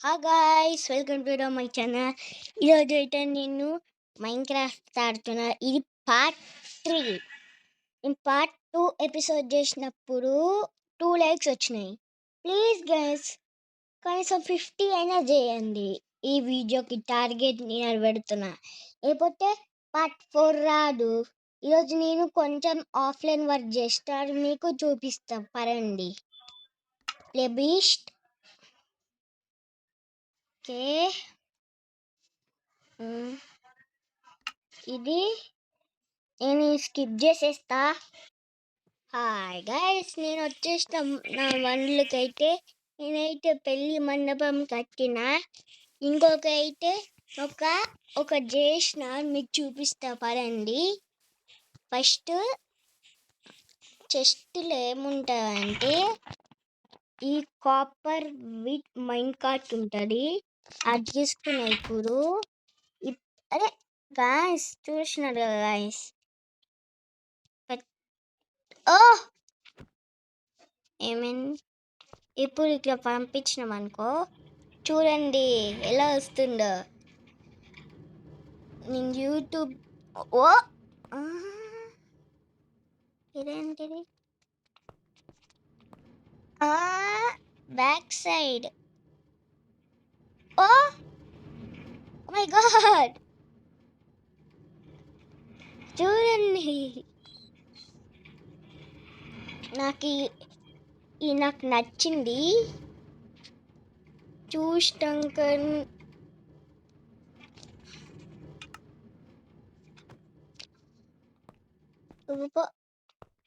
Hi guys, welcome to my channel. ఈరోజు అయితే నేను మైన్క్రాఫ్ట్ ఆడుతున్నా. ఇది పార్ట్ 3. నేను పార్ట్ 2 ఎపిసోడ్ చేసినప్పుడు 2 లైక్స్ వచ్చినాయి. ప్లీజ్ గైస్, కనీసం 50 అయినా చేయండి. ఈ వీడియోకి టార్గెట్ నేను పెడుతున్నా, లేకపోతే పార్ట్ 4 రాదు. ఈరోజు నేను కొంచెం ఆఫ్లైన్ వర్క్ చేస్తాను, మీకు చూపిస్తా. పరండి ప్లే బీస్ట్. ఓకే, ఇది నేను స్కిప్ చేసేస్తా. హాయ్ గైస్, నేను వచ్చేసిన నా వండ్లకైతే నేనైతే పెళ్లి మండపం కట్టిన. ఇంకొక అయితే ఒక ఒక చేసిన మీకు చూపిస్తా పరండి. ఫస్ట్ చెస్ట్లో ఏముంటుందంటే ఈ కాపర్ విత్ మైన్ కార్ట్ ఉంటుంది. అది తీసుకున్నా ఇప్పుడు. అరే గాయస్, చూసినారు కదా గాయస్. ఓ ఏమైంది? ఇప్పుడు ఇట్లా పంపించినాం అనుకో, చూడండి ఎలా వస్తుందో. నేను యూట్యూబ్ ఓ ఇదేంటిది? Back side. Oh my god, చూడండి. నాకు నాకు నచ్చింది. చూసినాక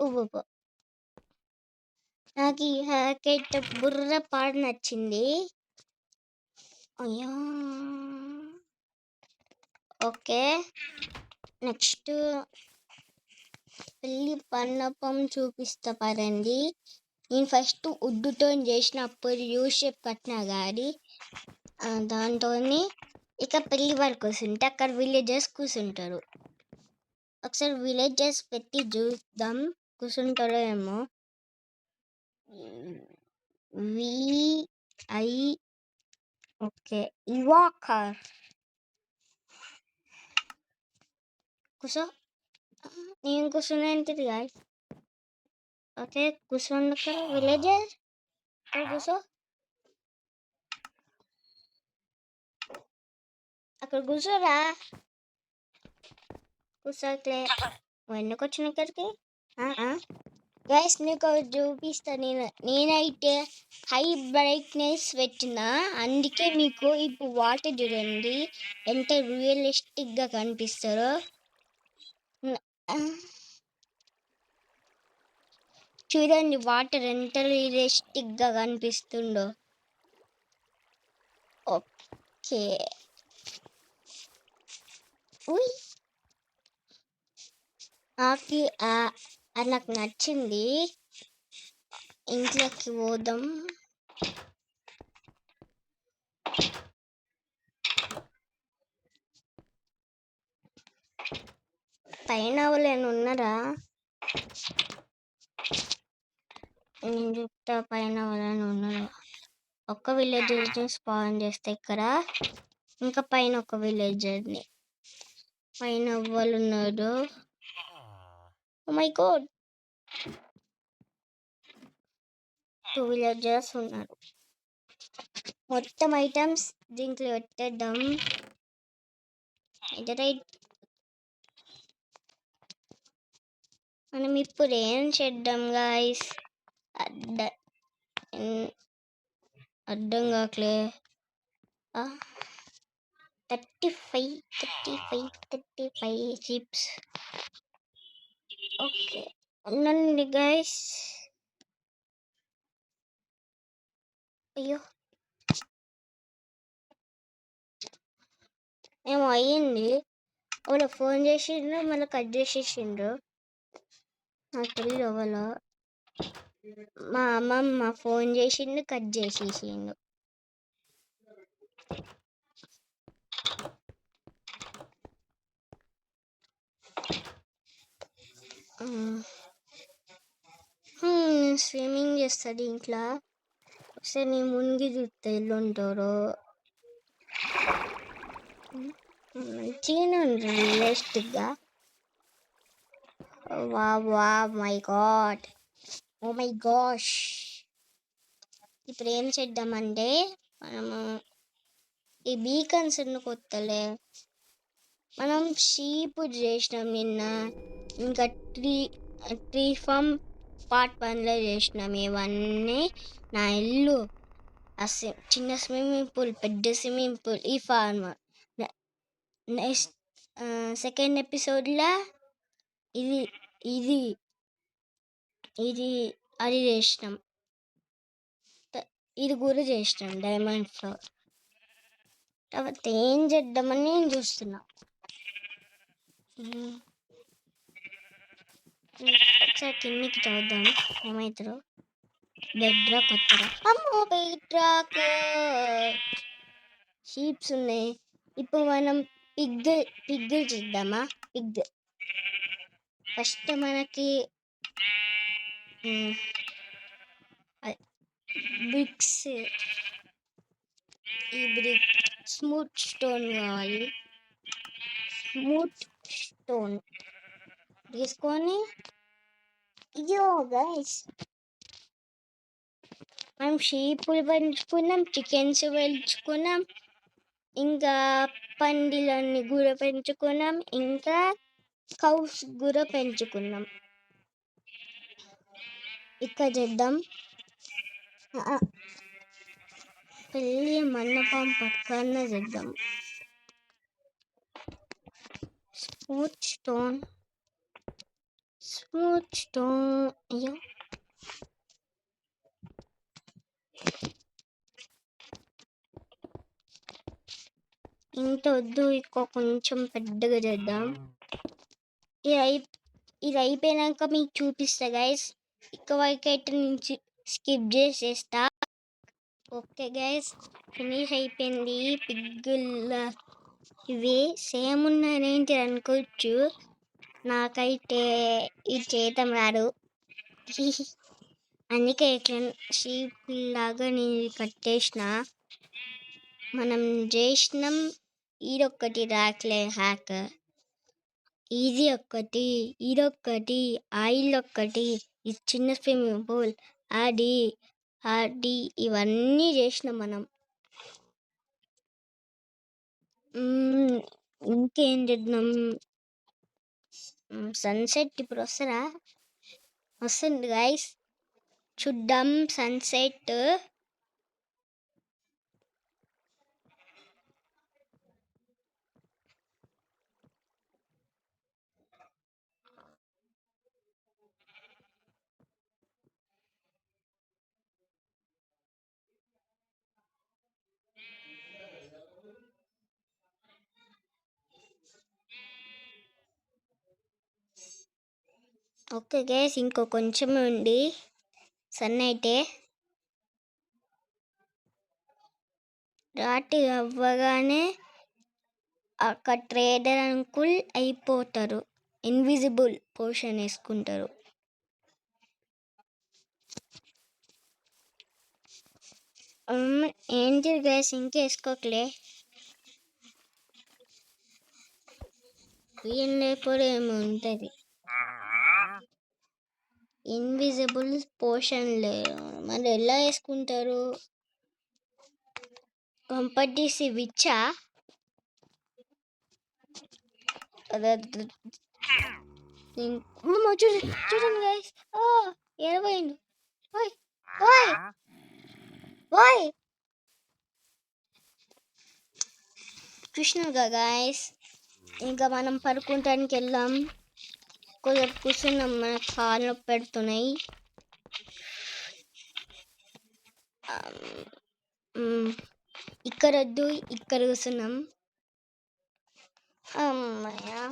ఉవ్వుపో. నాకు ఈ హ్యాకెట్ బుర్ర పాడు నచ్చింది. అయ్యా, ఓకే. నెక్స్ట్ పెళ్ళి మండపం చూపిస్తా పరండి. నేను ఫస్ట్ ఉడ్డుతో చేసినప్పుడు యూ షేప్ కట్టినా కానీ దాంతో ఇక పెళ్ళి వరకు కూర్చుంటే అక్కడ విలేజెస్ కూర్చుంటారు. ఒకసారి విలేజెస్ పెట్టి చూద్దాం, కూర్చుంటారో ఏమో. విఐ ఓకే, ఇవాకర్ కూర్చో. నేను కూర్చునేంటిది కాదు. ఓకే, కూర్చోండి. విలేజెస్ కూర్చో. అక్కడ కూర్చోరా. కూర్చోట్లే. ఎందుకు వచ్చిన ఇక్కడికి? గైస్, నీకు చూపిస్తా. నేనైతే హై బ్రైట్నెస్ పెట్టినా, అందుకే మీకు ఇప్పుడు వాటర్ చూడండి ఎంత రియలిస్టిక్గా కనిపిస్తారో. చూడండి వాటర్ ఎంత రియలిస్టిక్గా కనిపిస్తుందో. ఓకే, నాకు నచ్చింది. ఇంట్లోకి పోదాం. పైన వాళ్ళని ఉన్నారా? నేను చెప్తా, పైన వాళ్ళని ఉన్నారా? ఒక్క విలేజర్ని స్పాన్ చేస్తే ఇక్కడ, ఇంకా పైన ఒక విలేజర్ని. పైన వాళ్ళు ఉన్నారు. ఓ మై గాడ్, 2 విలేజర్స్ ఉన్నారు. మొత్తం ఐటమ్స్ దీంట్లో పెట్టేద్దాం. మనం ఇప్పుడు ఏం చేద్దాం గాయస్? అర్థం కాకలే. 35 చిప్స్. ఓకే, ఉండండి గైస్. అయ్యో, ఏమో అయ్యింది. వాళ్ళు ఫోన్ చేసిండ్రు, మళ్ళీ కట్ చేసేసిండ్రు. నాకు తెలియదు ఎవరో. మా అమ్మమ్మ ఫోన్ చేసిండు, కట్ చేసేసిండు. స్విమ్మింగ్ చేస్తుంది ఇంట్లో. సరే నీ మునిగి చూస్తే ఎల్లుంటారో మంచిగానే ఉంటుంది రియలిస్టిక్గా. వా వా my god, oh my gosh. ఇప్పుడు ఏం చేద్దామంటే మనము ఈ బీకన్స్ కొత్తలే మనం షీప్ చేసినాం నిన్న, ఇంకా ట్రీ ఫామ్ పార్ట్ 1లో చేసినాం. ఇవన్నీ నా ఇల్లు, చిన్న స్విమ్మింగ్ పూల్, పెద్ద స్విమ్మింగ్ పూల్, ఈ ఫార్మ్. నెక్స్ట్ సెకండ్ ఎపిసోడ్లో ఇది ఇది ఇది అది చేసినాం, ఇది కూడా చేసినాం డైమండ్ ఫ్లోర్. తర్వాత ఏం చేద్దామని నేను చూస్తున్నా. ఒకసారి కిందికి చూద్దాం ఏమవుతారో. బెడ్రాక్ కొత్తగా, అమ్మో బెడ్రాక్ షీప్స్ ఉన్నాయి. ఇప్పుడు మనం పిగ్ చేద్దామా? పిగ్ ఫస్ట్ మనకి బ్రిక్స్, ఈ బ్రిక్ స్మూత్ స్టోన్ కావాలి. స్మూత్ స్టోన్ తీసుకొని ఇయో గైస్ మనం షీపులు పెంచుకున్నాం, చికెన్స్ పెంచుకున్నాం, ఇంకా పందిలన్నీ కూడా పెంచుకున్నాం, ఇంకా కౌస్ కూడా పెంచుకున్నాం. ఇక్కడ చేద్దాం. పెళ్ళి మండపం పక్కన చేద్దాం. స్మూత్ స్టోన్ అయ్యో ఇంత వద్దు, ఇంకో కొంచెం పెద్దగా చేద్దాం. ఇది అయిపోయినాక మీకు చూపిస్తా గైస్. ఇక వరకైతే నుంచి స్కిప్ చేసేస్తా. ఓకే గైస్, ఫినిష్ అయిపోయింది. పిగ్గుల ఇవి సేమ్ ఉన్నాయేంటి అనుకోవచ్చు, నాకైతే ఇది చేయటం రాదు. అందుకే షీప్ లాగా నేను కట్టేసిన. మనం చేసినాం. ఇదొక్కటి రాట్లే హ్యాక్, ఇదొక్కటి ఆయిల్ ఒక్కటి, ఇది చిన్న స్విమ్మింగ్ పూల్, అది ఇవన్నీ చేసినాం మనం. ఇంకేం చేద్దాం? సన్సెట్ ఇప్పుడు వస్తుంది గైస్, చూద్దాం సన్సెట్. ఓకే గైస్, ఇంకో కొంచెం ఉంది సన్ అయితే. రాత్రి అవ్వగానే అక్కడ ట్రేడర్ అంకుల్ అయిపోతారు, ఇన్విజిబుల్ పోషన్ వేసుకుంటారు. ఏంటి గైస్ ఇంకేసుకోకలే, ఏం లేకపోతే ఏమో ఉంటుంది. ఇన్విజిబుల్ పోషన్ మరి ఎలా వేసుకుంటారు? కంపటీసి విచ్చా చూడండి గైస్, ఎరవైంది. చూసినారుగా గైస్, ఇంకా మనం పడుకుంటానికి వెళ్ళాం. కొంచెం కూర్చున్నాం, మన కాళ్ళు పెడుతున్నాయి. ఇక్కడ వద్దు, ఇక్కడ కూర్చున్నాం. అమ్మయ్యా,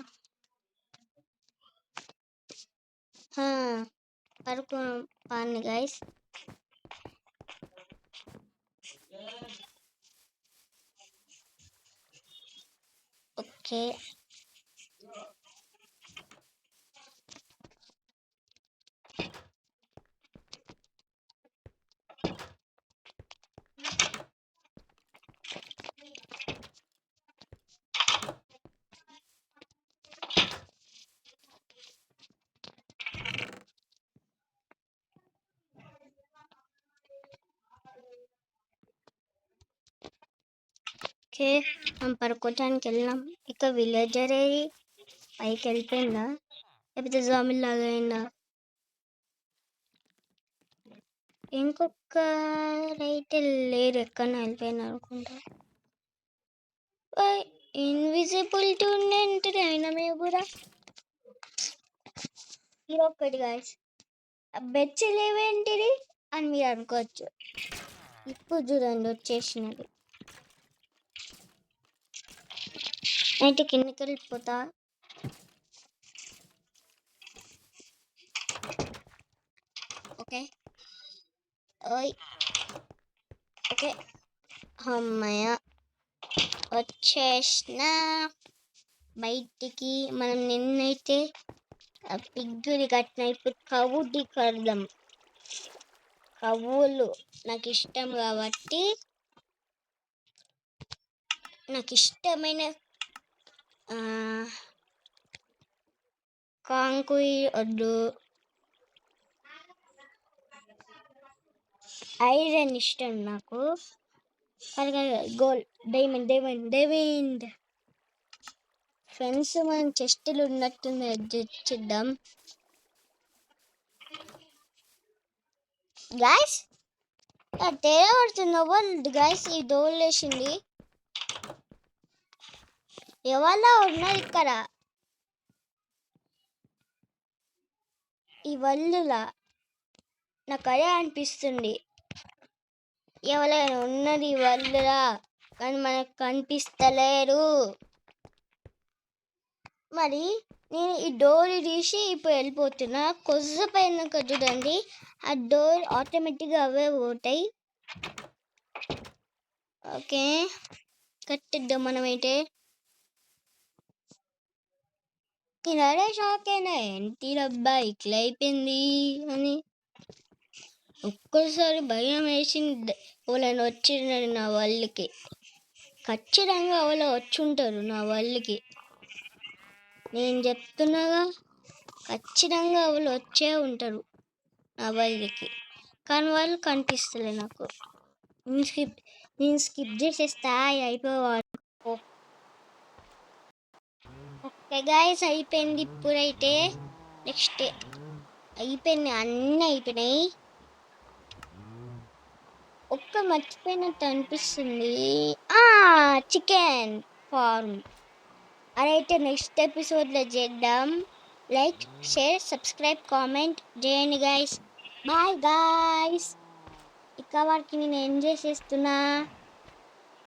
పడుకున్నాం. పాని గైస్, ఓకే. ఓకే. మనం పడుకోవటానికి వెళ్ళినాం. ఇక విలేజర్ ఏది పైకి వెళ్ళిపోయిందా, లేకపోతే జామిన్ అయిందా? ఇంకొక రైట్ లేరు, ఎక్కడ వెళ్ళిపోయినా అనుకుంటా. ఇన్విజిబిలిటీ ఉండేంటిది అయినా మేము కూడా ఒక్కటి గాయస్, బెడ్స్ లేవేంటిది అని మీరు అనుకోవచ్చు. ఇప్పుడు చూడండి వచ్చేసినది. అయితే కిందకి వెళ్ళిపోతా. ఓకే ఓయ్ ఓకే, అమ్మయ్య వచ్చేసిన బయటికి. మనం నిన్నైతే పిగ్గుని కట్టిన, ఇప్పుడు కవుడి కడదాం. కవులు నాకు ఇష్టం కాబట్టి నాకు ఇష్టమైన కాంకుయి వద్దు, ఐరన్ ఇష్టం నాకు. Gold, diamond diamond diamond. Friends మనం చెస్టులు ఉన్నట్టుంది, తెచ్చిద్దాం. గాయస్ తేడా పడుతుంది. ఎవరు గాయస్ ఈ డోర్ వేసింది? ఎవరో ఉన్నారు ఇక్కడ. ఈ వల్లులా నాకు అదే అనిపిస్తుంది. ఎవరైనా ఉన్నది వల్లులా, కానీ మనకు కనిపిస్తలేరు. మరి నేను ఈ డోర్ తీసి ఇప్పుడు వెళ్ళిపోతున్నా. కొద్దిసేపు చూడండి, ఆ డోర్ ఆటోమేటిక్గా అవే పోతాయి. ఓకే కట్టిద్దాం మనమైతే. నేను అదే షాక్ అయినా, ఏంటి డబ్బా ఇట్లా అయిపోయింది అని. ఒక్కసారి భయం వేసింది. వాళ్ళని వచ్చినారు నా వాళ్ళకి, ఖచ్చితంగా వాళ్ళు వచ్చి ఉంటారు నా వాళ్ళకి. నేను చెప్తున్నాగా, ఖచ్చితంగా వాళ్ళు వచ్చే ఉంటారు నా వాళ్ళకి, కానీ వాళ్ళు కనిపిస్తలే నాకు. నేను స్కిప్ చేసేస్తా, అయిపోవాలి. ఓకే గాయస్ అయిపోయింది. ఇప్పుడైతే నెక్స్ట్ అయిపోయింది, అన్నీ అయిపోయినాయి. ఒక్క మర్చిపోయినట్టు అనిపిస్తుంది, చికెన్ ఫార్మ్. అదైతే నెక్స్ట్ ఎపిసోడ్లో చేద్దాం. లైక్, షేర్, సబ్స్క్రైబ్, కామెంట్ చేయండి గాయస్. Bye guys. ఇక వారికి నేను ఏం చేసేస్తున్నా.